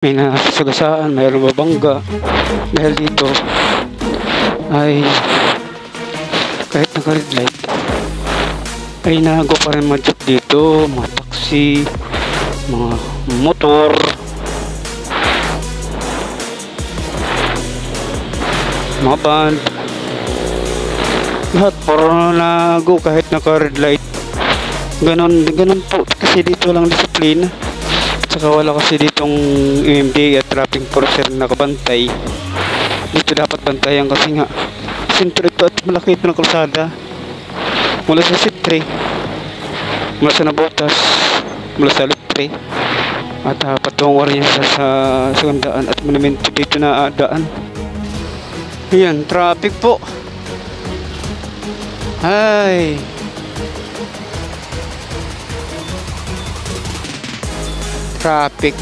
may nasasagasaan, mayroong babangga dahil dito ay kahit naka-red light ay nagawa pa rin mga jeep dito, mga taxi, mga motor, mga van, lahat parang nagawa kahit naka-red light. Ganon po kasi dito lang disiplina. Saka wala kasi ditong MMDA at traffic enforcer na nakabantay. Dito dapat bantayan kasi nga sentro ito at malaki ito ng kalsada mula sa Sitre, mula sa Nabotas, mula sa Litre at patungo rin sa Sagandaan at monumento dito na daan. Ayan, traffic po. Ay, traffic.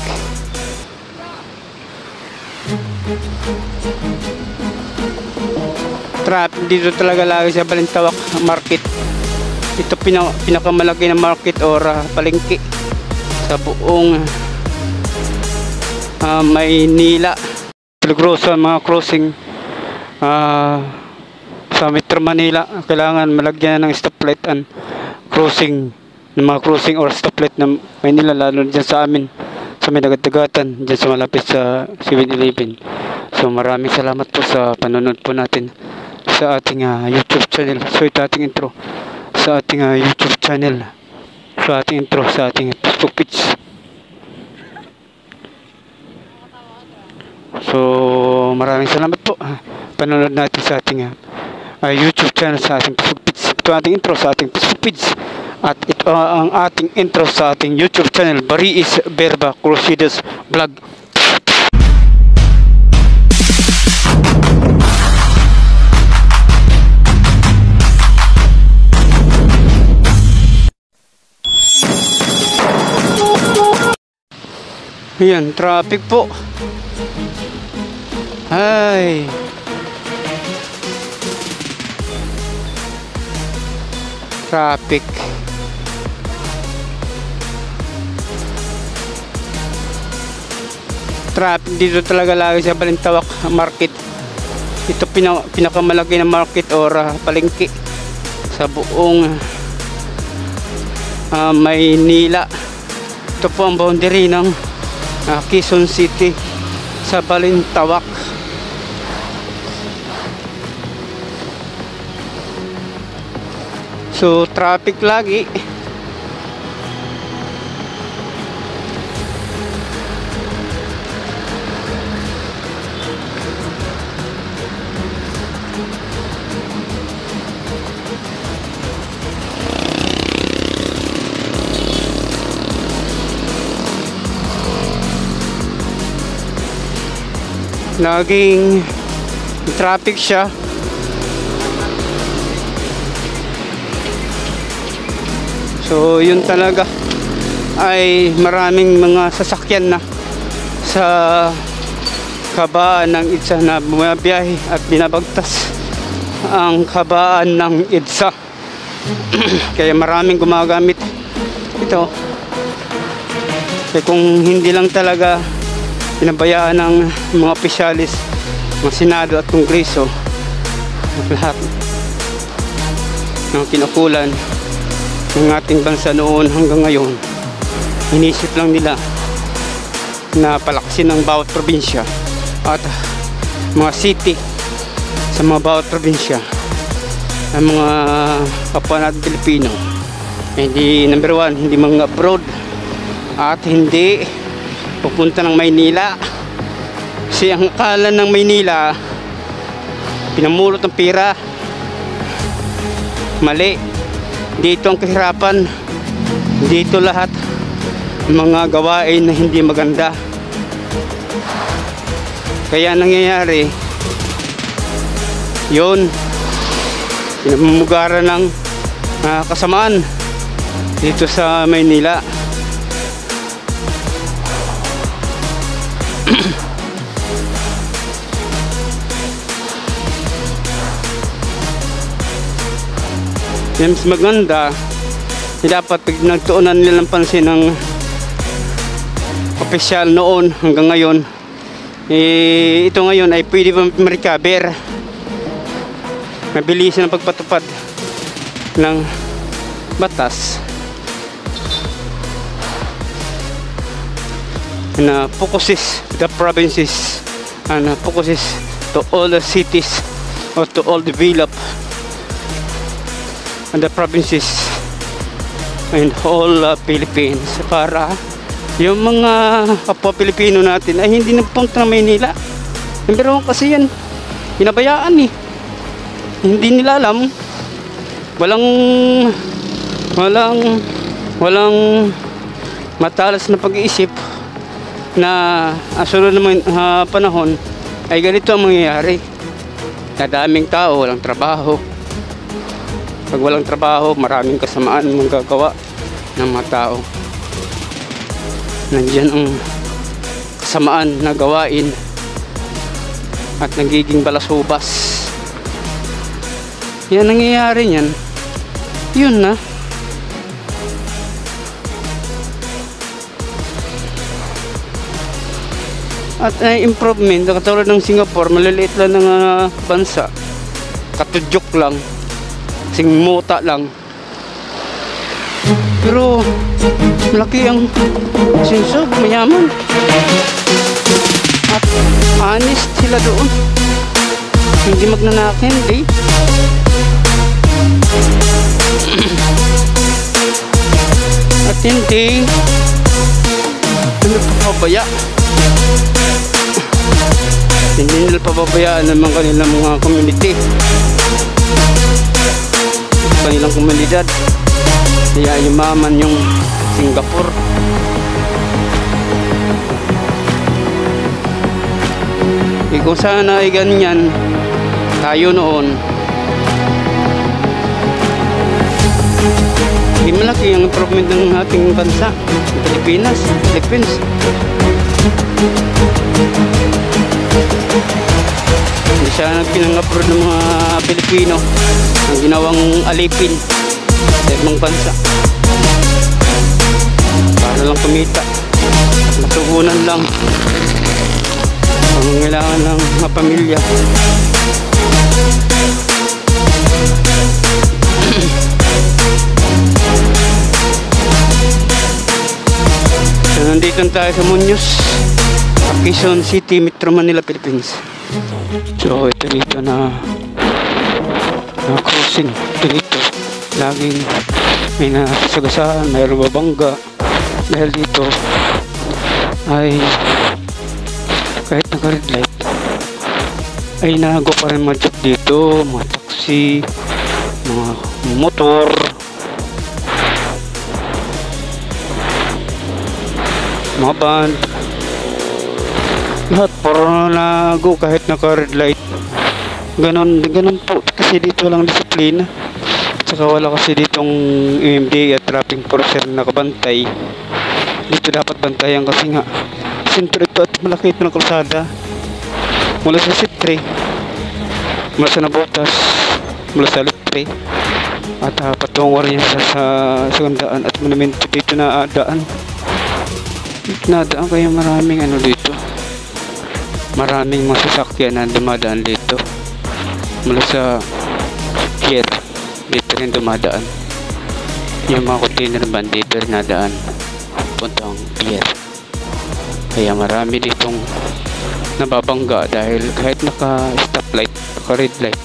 Traffic dito talaga lagi sa Balintawak Market. Ito pinakamalaki na market or palengke sa buong Maynila. Peligroso mga crossing sa Metro Manila. Kailangan malagyan ng stoplight and crossing ng mga crossing or stoplight ng Maynila, lalo dyan sa amin sa may dagat-dagatan dyan sa malapit sa 7-Eleven. So maraming salamat po sa panonood po natin sa ating YouTube channel. So ito ating intro sa ating YouTube channel, sa ating intro sa ating Facebook page. So maraming salamat po panonood natin sa ating YouTube channel, sa ating Facebook page. Ito ating intro sa ating Facebook page. At ito ang ating intro sa ating YouTube channel, Bariis Verba Crusaders Vlog. Ayan, traffic po. Ay, traffic. Traffic dito talaga lagi sa Balintawak Market. Ito pinakamalaki na market or palengke sa buong Maynila. Ito po ang boundary ng Quezon City sa Balintawak. So traffic lagi. Naging traffic siya. So yun talaga ay maraming mga sasakyan na sa kabaan ng EDSA na bumabiyahe at binabagtas ang kabaan ng EDSA. Kaya maraming gumagamit ito. Kaya kung hindi lang talaga pinabayaan ng mga opisyalis, mga senado at kongreso, lahat ng kinukulan ng ating bansa noon hanggang ngayon, inisip lang nila na palakasin ang bawat probinsya at mga city sa mga bawat probinsya ang mga kapwa natin Pilipino. Hindi number one, hindi mga abroad at hindi pupunta ng Maynila. Kasi ang akala ng Maynila pinamulot ng pera, mali. Dito ang kahirapan, dito lahat mga gawain na hindi maganda. Kaya nangyayari yun, pinamumugaran ng kasamaan dito sa Maynila. Yan mas maganda, dapat pag nagtuunan nila ng pansin ng opisyal noon hanggang ngayon, ito ngayon ay pwede pa ma-recover. Mabilis ang pagpatupad ng batas na focuses the provinces and focuses to all the cities or to all develop and the provinces and all Philippines, para yung mga kapwa Pilipino natin ay hindi nagpunta ng Maynila. Pero kasi yan hinabayaan hindi nila alam, walang matalas na pag-iisip na sunod naman panahon ay ganito ang mangyayari. Nadaming tao, walang trabaho. Pag walang trabaho, maraming kasamaan magagawa ng mga tao. Nandiyan ang kasamaan na gawain at nagiging balasubas. Yan nangyayari niyan. Yun na. At improvement, katulad ng Singapore, maliliit lang ng bansa. Katudyok lang. Muta lang, pero malaki ang sinsog, mayaman at honest sila doon, hindi magnanakin at hindi nila pababayaan ng mga kanilang mga community, kanilang komunidad. Kaya yumaman yung Singapore. Kung sana ay ganyan tayo noon, hindi malaki ang improvement ng ating bansa, Philippines. Hindi siya pinang-upload ng mga Pilipino ang ginawang alipin sa ibang bansa para lang kumita at matugunan lang ang kailangan ng mga pamilya. So, nandito tayo sa Muñoz, Quezon City, Metro Manila, Philippines. So ito dito na crossing dito, laging may nasagasaan, may babangga dahil dito ay kahit naka red light ay nagawa pa rin mga jeep dito, mga taxi, mga motor, mga van, lahat para nago kahit naka red light. Ganon po kasi dito walang disiplina, saka wala kasi ditong MMDA at traffic enforcer na nakabantay. Dito dapat bantayan kasi nga sentro ito at malaki ito ng kalsada mula sa Sitre, mula sa Nabotas, mula sa Litre at patungo rin sa Sagandaan at Monumento. Dito na daan kaya maraming dito, maraming mga sasakyan na dumadaan dito mula sa pier. Dito rin dumadaan yung mga container van, dito rin nadaan puntang pier. Kaya marami ditong nababangga dahil kahit naka stoplight, naka red light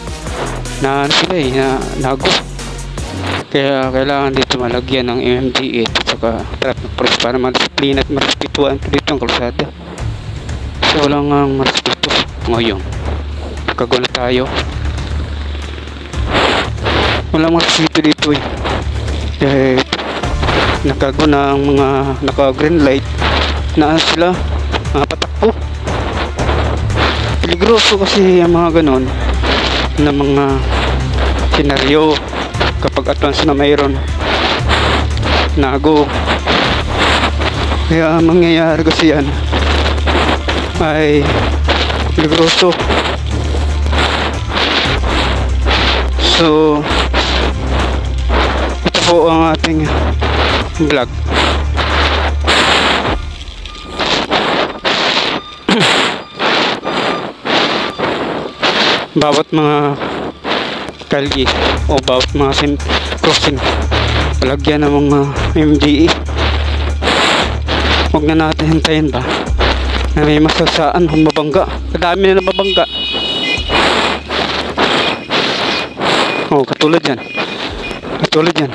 na sila na nago. Kaya kailangan dito malagyan ng MMDA at saka traffic police para madisiplina at marespetuhan dito ang kalsada. So wala nga marespeto ngayon, kagula tayo, wala marespeto dito dahil nakaguna ang mga naka green light na sila patakbo. Peligroso kasi ang mga ganon na mga senaryo kapag advance na mayroon nago. Kaya mangyayari kasi yan ay peligroso. So ito po ang ating vlog. bawat mga kalye o bawat mga crossing palagyan ng mga MDE. Huwag na natin hintayin ba na may masasaan kung mabangga. Kadami na nababangga. Katulad yan.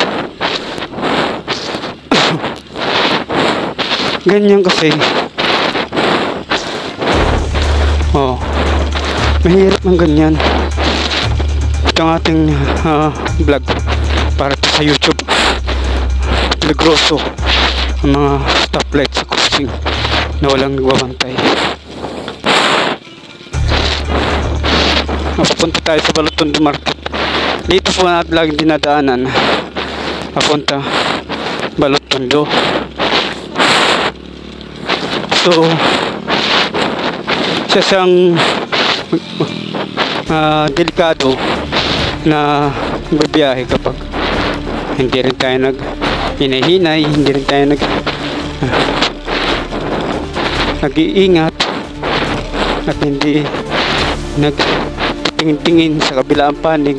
Ganyan kasi mahirap ng ganyan. Ito ang ating vlog para sa YouTube. Peligroso ang mga stoplight sa crossing na walang nagbabantay. Papunta tayo sa Balotondo Market. Dito po natin laging dinadaanan papunta Balotondo. So isa siyang delikado na bibiyahe kapag hindi rin tayo hinay-hinay, hindi rin tayo nag-iingat at hindi nagtingin-tingin sa kabilang panig.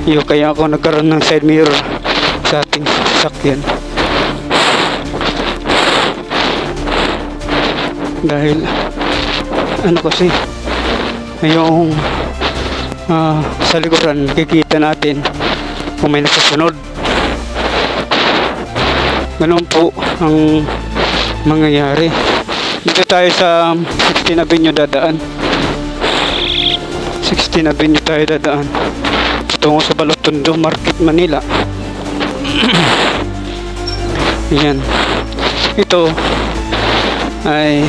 Kaya ako nagkaroon ng side mirror sa ating sasakyan dahil kasi yung sa likuran nakikita natin kung may nasusunod. Ganun po ang mangyayari. Dito tayo sa 16 Avenue dadaan. 16 Avenue tayo dadaan tungo sa Balotondo Market, Manila. Yan. Ito ay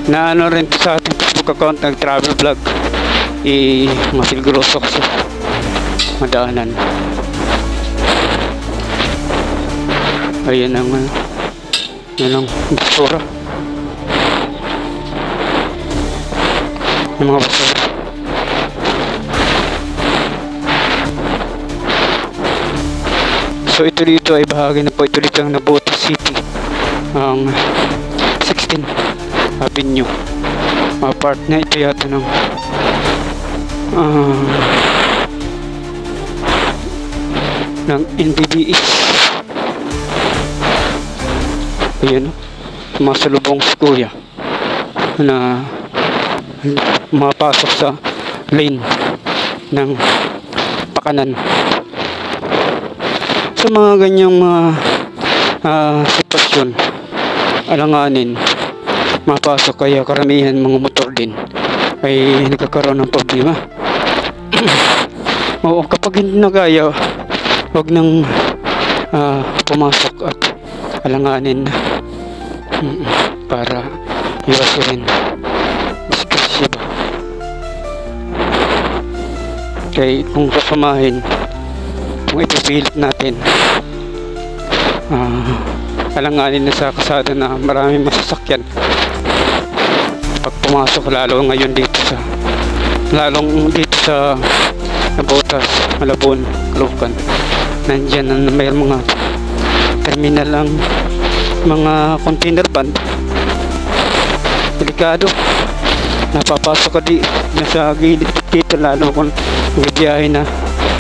naano rin sa ating Facebook account ng travel vlog. Mapiligroso kasi madaanan. Ayan ang basura. Yung mga basura. So ito dito ay bahagi na po ito dito ng Navotas City, ang 16 Avenue. Part na ito yata ng NBBE. Ayan, masalubong si Kuya na mapasok sa lane ng pakanan. Sa mga ganyang sitwasyon, alanganin mapasok, kaya karamihan mga motor din ay nagkakaroon ng problema. Kapag hindi nagaya, wag nang pumasok at alanganin para iwasin disgrasya ba. Kaya kung kasamahin, kung ipipilit natin alanganin na sa kasada na maraming masasakyan pag pumasok, lalong dito sa Navotas, Malabon, Caloocan, nandyan na may mga terminal ang mga container van. Delikado, napapasok ka na sa gilid dito, lalo kung bibiyahe na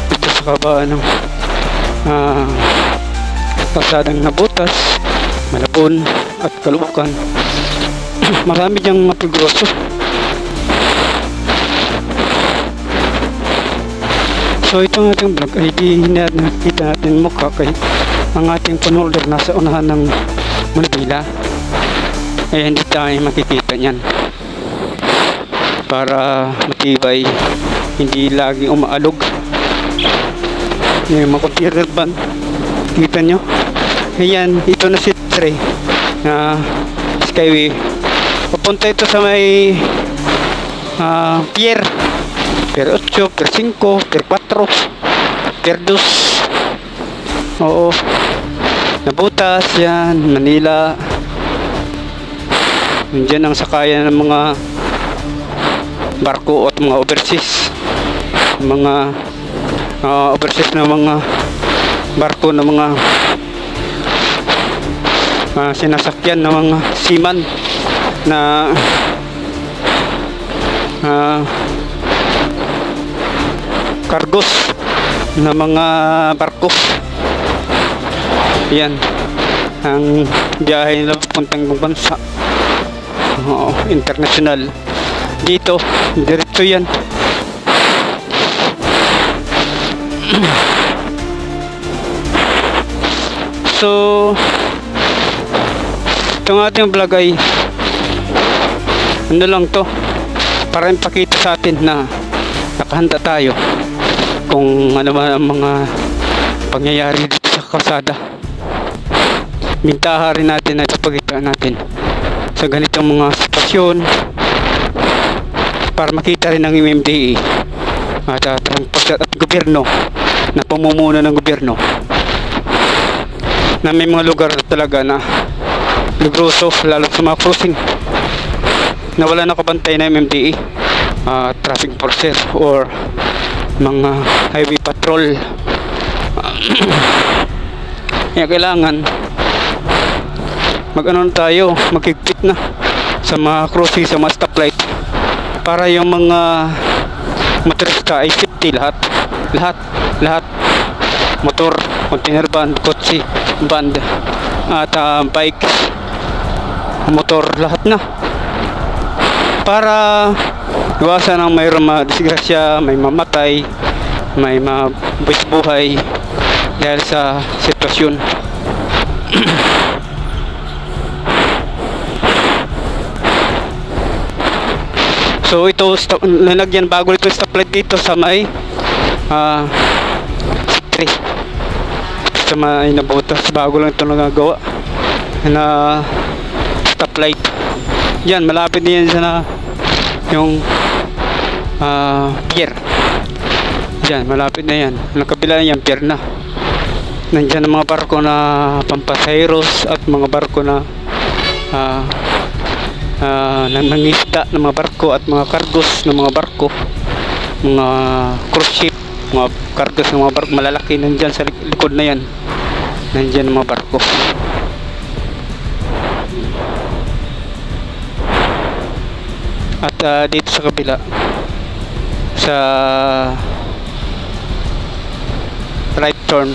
dito sa kabaan ng kasadang Navotas, Malabon at Caloocan. Marami diyang mapiligroso. So ito ang ating vlog ay di nakita natin mukha, kay ang ating panholder nasa unahan ng Manila, ay hindi tayo makikita niyan para matibay, hindi lagi umaalog. Yung mga container van, kita nyo, ayan, ito na si 3 na Skyway. Papunta ito sa may Pier 8, Pier 5, Pier 4, Pier 2. Oo, Navotas yan, Manila. Diyan ang sakayan ng mga barko at mga overseas, mga overseas na mga barko na mga sinasakyan ng mga seaman na kargos na mga barko. Yan ang biyahe nila papuntang ibang bansa. Oo, international. Dito diretso yan. So itong ating vlog ay ano lang to, para ipakita sa atin na nakahanda tayo kung ano man ang mga pangyayari dito sa kalsada. Bintahan rin natin na ipapakita natin sa ganitong mga sitwasyon para makita rin ng MMDA at gobyerno na pamumuno ng gobyerno na may mga lugar talaga na ligroso, lalo sa mga crossing na wala nakabantay na MMDA, traffic enforcer or mga highway patrol. Kaya kailangan tayo, magkikit na sa mga crossing, sa mga stoplight para yung mga motorista ay safety lahat, motor, container van, kotse, van at bike, motor, lahat na, para iwasan ang mayroong disgrasya, may mamatay, may buhay dahil sa sitwasyon. So ito, nalagyan bago ito stoplight dito sa may sa may nabutas, bago lang ito nagagawa na stoplight. Yan, malapit din yan sa yung pier. Yan, malapit na yan. Ang kabila yan, pier na. Nandiyan ang mga barko na pampasaheros at mga barko na nangisda ng mga barko at mga kargos ng mga barko, mga cruise ship, mga kargos ng mga barko malalaki. Nandiyan sa likod na yan, nandiyan ang mga barko. At dito sa kabila sa right turn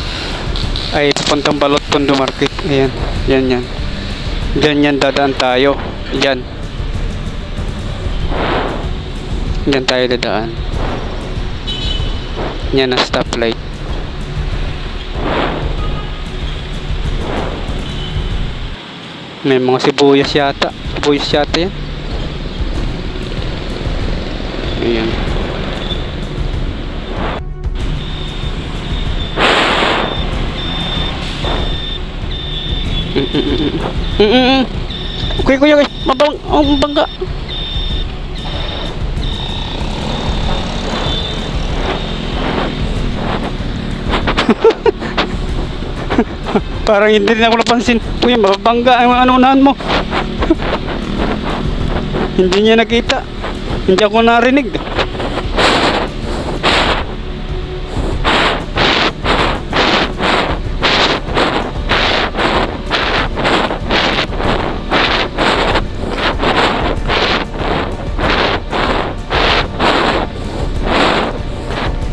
ay papuntang Balot Tondo Market. Ayan, yan dyan dadaan tayo. Diyan tayo dadaan. Yan ang stoplight. May mga sibuyas yata yan. Ayan. Okay kuya, mabangga. Parang hindi rin ako napansin. Kuya, mabangga ang anunahan mo. Hindi niya nakita, hindi ako narinig.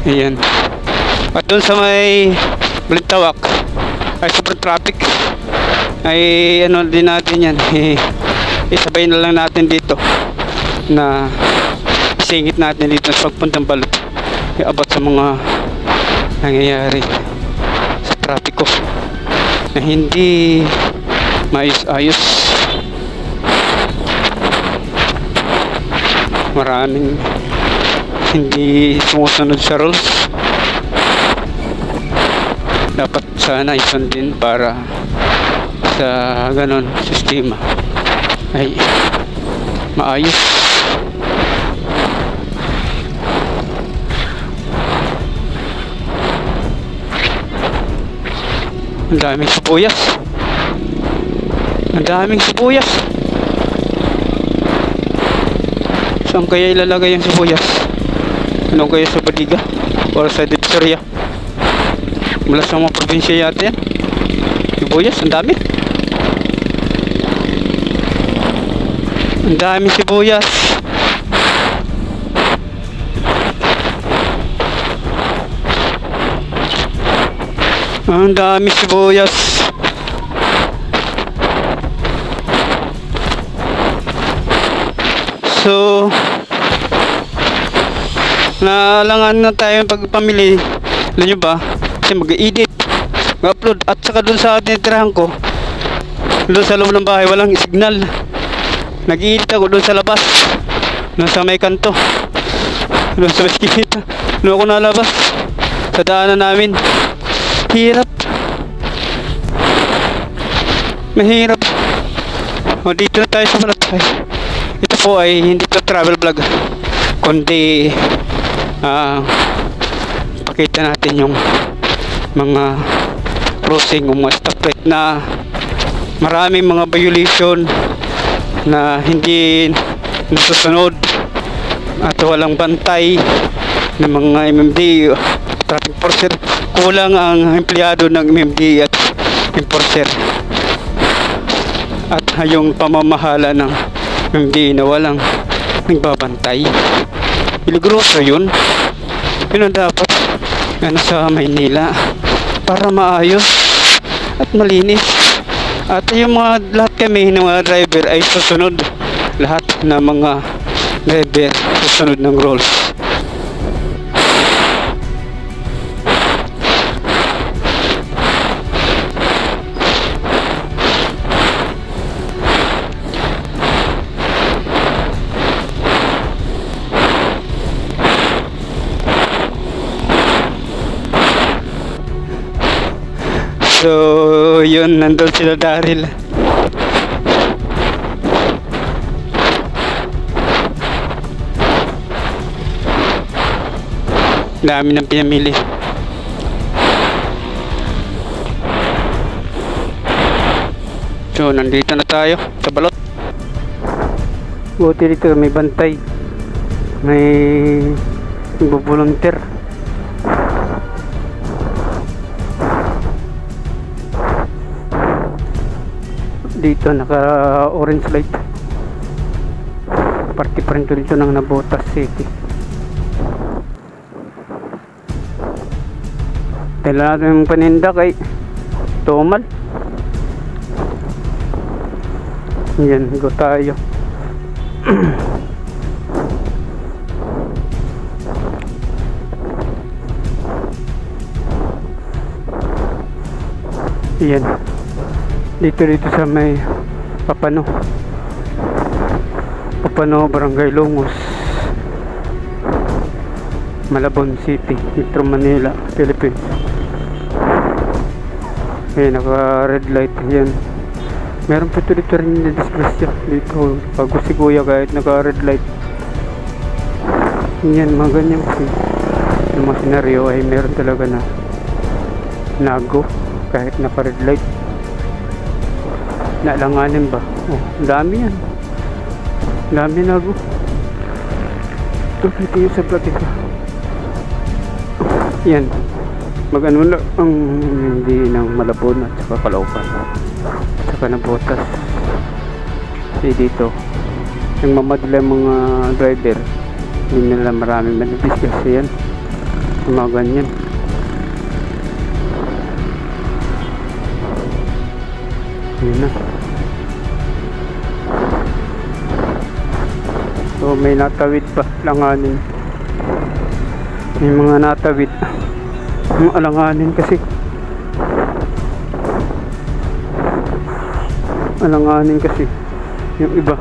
Ayan. At doon sa may Balintawak ay super traffic, ay ano din natin yan, isabay na lang natin dito, na isingit natin dito sa pagpuntang Balot, about sa mga nangyayari sa trapiko na hindi maayos-ayos. Maraming hindi sumusunod sa rules. Dapat sana isundin para sa ganon sistema ay maayos. Ang daming sibuyas. Saan kaya ilalagay yung sibuyas? Anong kaya sa Baliga o sa Divisoria? Mula sa mga probinsya yata yan. Sibuyas, ang dami. Ang dami sibuyas. Ang dami sibuyas. So, naalangan na tayo pagpamili. Alam nyo ba? Kasi mag-edit, mag-upload. At saka dun sa tinitirahan ko, doon sa loob ng bahay, walang signal. Nag-edit ako doon sa labas, doon sa may kanto, doon sa meskinita. Doon ako nalabas sa daanan namin. Hirap. Mahirap. O, dito na tayo sa Malabay. Ito po ay hindi to travel vlog, kundi pakita natin yung mga crossing o mga stoplight na maraming mga violation na hindi nasusunod at walang bantay ng mga MMD traffic enforcer. Kulang ang empleyado ng MMD at enforcer at yung pamamahala ng MMD na walang nagbabantay. Peligroso yun. Yun ang dapat sa Maynila para maayos at malinis. At yung mga lahat kami ng mga driver ay susunod. Lahat ng mga driver susunod ng rules. So, yun, nandun sila Daryl. Dami ng pinamili. So, nandito na tayo sa balot. Buti dito may bantay. May volunteer. Dito naka orange light. Party pa rin dito ng Navotas City. Dala natin yung paninda kay Tomal. Yan, go tayo. Yan. Dito sa may Papano, Barangay Longos, Malabon City, Metro Manila, Philippines. Ayan, naka red light. Yan. Meron pa dito rin na disgrasya dito pag si kuya kahit naka red light. Yan, mga ganyan kasi yung mga senaryo ay meron talaga na nago kahit naka red light. Nalanganin ba? Oh, dami yan. Dami na go. Ito yung sa vlog ito. Yan. Mag-ano lang ang hindi ng Malabon at saka Caloocan. At saka Navotas. Kasi dito, yung mamadala mga driver, hindi nila maraming manipis kasi yan. Mga ganyan. Yun na. So may natawid pa, langanin. May mga natawid. Yung alanganin kasi. Alanganin kasi. Yung iba.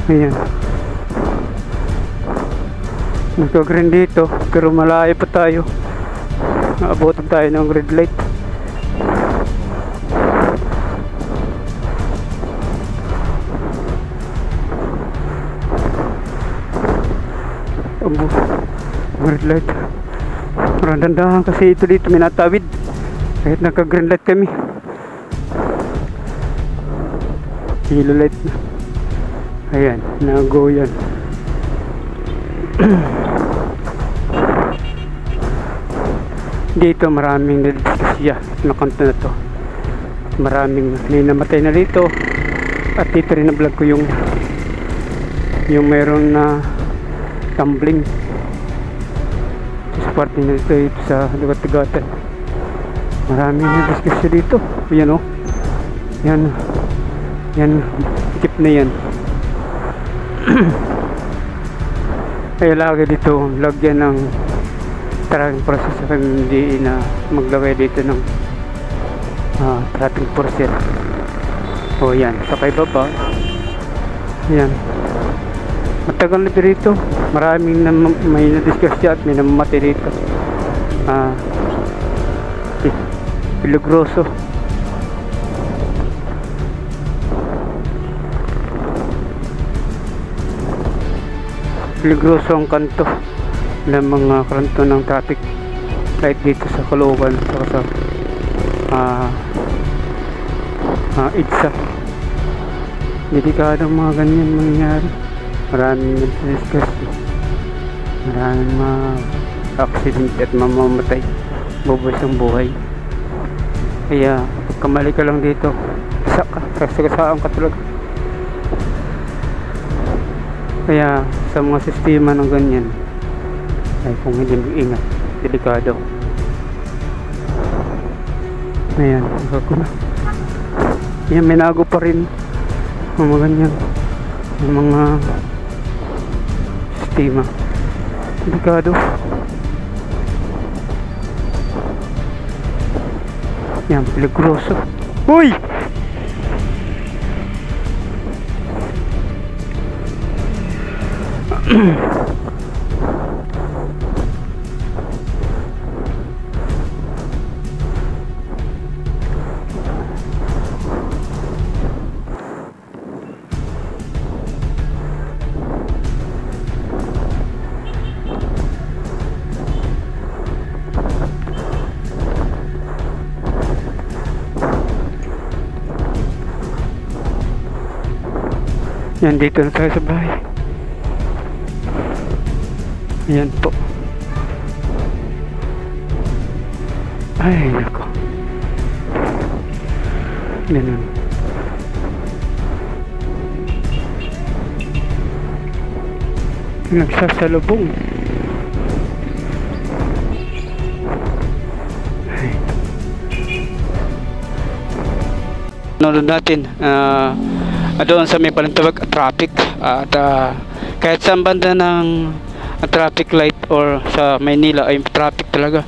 Ayan. Nagka-green dito pero malayo pa tayo. Naabotan tayo ng red light. Red light. Parang dandahan kasi ito dito may natawid kahit nagka-green light kami. Yellow light na. Ayan, nago yan. Dito maraming nadiskusya na kanto na to. maraming may namatay na dito. At dito rin na vlog ko yung meron na tumbling sa parte na dito sa lugat-lugatan. Maraming na diskusyon dito. Yan o, yan tip na yan. Kaya lagi dito lagyan ng tracking process sa MMDA na maglagay dito ng tracking process. O yan, sakay baba. Yan, matagal na dito. Maraming may na-discuss at may namamatay dito. Peligroso. Peligroso ang kanto ng mga kanto ng traffic light dito sa Caloocan saka sa EDSA. Delikado mga ganyan mangyayari. Maraming na-discuss, maraming accident at mamamatay, bubuwis ang buhay. Kaya kamali ka lang dito, kasaan ka talaga. Kaya sa mga sistema ng ganyan ay kung hindi mag-ingat, delikado. Ayan, ako na. Yan, minago pa rin mga ganyan, yung mga sistema, delikado. Yan, peligroso. Uy! Yan, dito na tayo sa bahay. Yan po. Ay, nako. Ganun. Nagsasalubong. Ay. Nanonood natin doon sa may palintawag traffic at kahit sa banda ng traffic light or sa Maynila ay traffic talaga.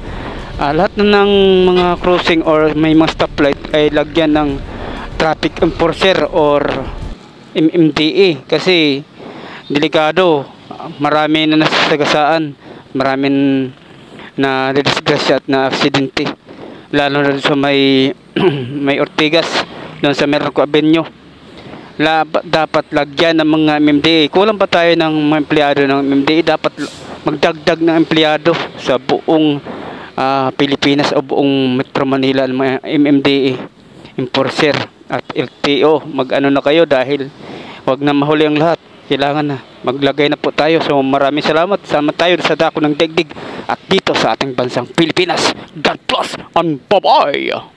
Lahat na ng mga crossing or may mga stoplight ay lagyan ng traffic enforcer or MMDA kasi delikado. Marami na nasasagasaan, marami na disgrasya at na aksidente, lalo na sa may may Ortigas doon sa Merco Avenue. Dapat lagyan ng mga MMDA. Kulang pa tayo ng mga empleyado ng MMDA. Dapat magdagdag ng empleyado sa buong Pilipinas o buong Metro Manila ng mga MMDA enforcer at LTO. Mag-ano na kayo dahil wag na mahuli ang lahat. Kailangan na maglagay na po tayo. So maraming salamat. Sama tayo sa dako ng daigdig at dito sa ating bansang Pilipinas. God bless and bye-bye.